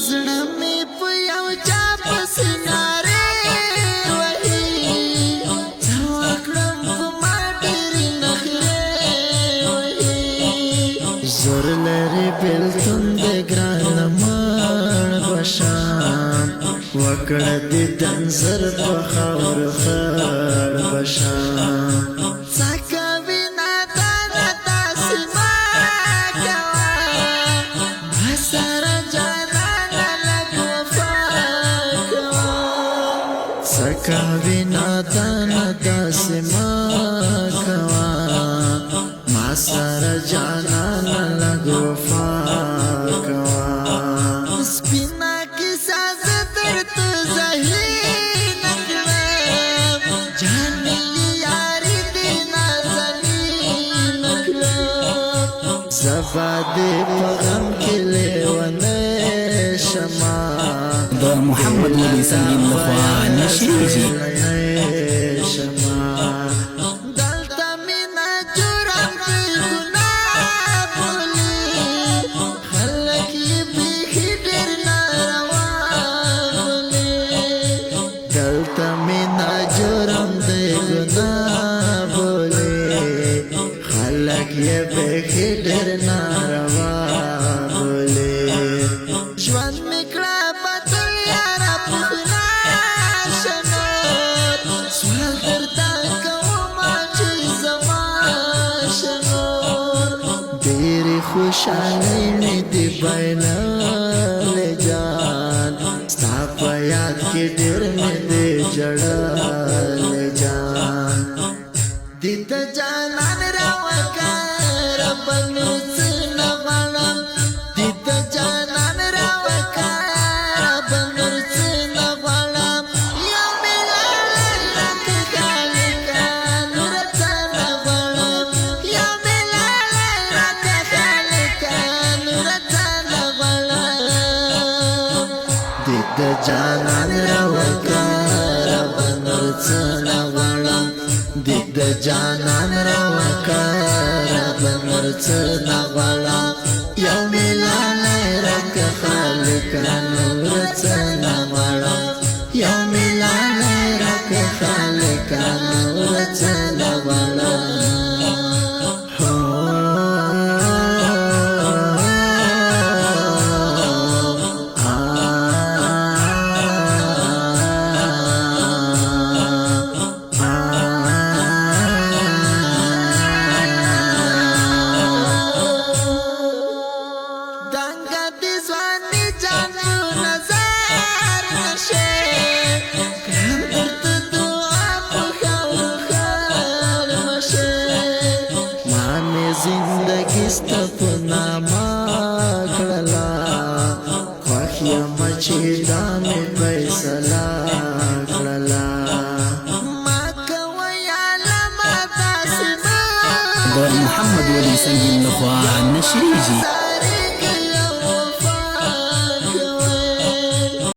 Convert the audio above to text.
زړه مې په یو چا پسې نارې وهي څه وکړم په ما ډېرې نخرې وهي زور لري بېلتون د ګرانه مړ به شم وکړه دې دنځر په خاورو خړ به شم سکاوی نادانا داسې ما کوا ما سره جانانا لږ وفا کوا سپینا کیسه زه درته ظاهر نه کړم جانې یاري دې نازنین نه کړم زبا دې په غم کې لیونی شمه د محمد ولي سنگین لخوا نشریږي دلته مینه جرم کوي ګناه بولي خلک یې بیخي ډېر ناروا بولي دلته مینه جرم دی ګناه بولي خلک یې بیخي ډېر ناروا بولي ژوند مې کړه خوشحالی می دی بینالی جان ستا پا یاد کی ډیر می دی جڑالی جان دیتا جانان را وکار بنوز نغلم دیتا جانان را وکار بنوز نغلم یا ملالی رک خالقا نورتا نغلم یا ملالی رک د جانان را وکړه بنرڅ نه غواړم د جانان را وکړه بنرڅ نه غواړم یو ملاله رک خالق نورڅ نه غواړم یو ملاله رک خالق نورڅ نه غواړم زندگی ستا په نامه کړله خوښ یم چې دا مې فیصله کړله ما کویه له ما داسې د محمد ولي سنگین لخوا نشریږي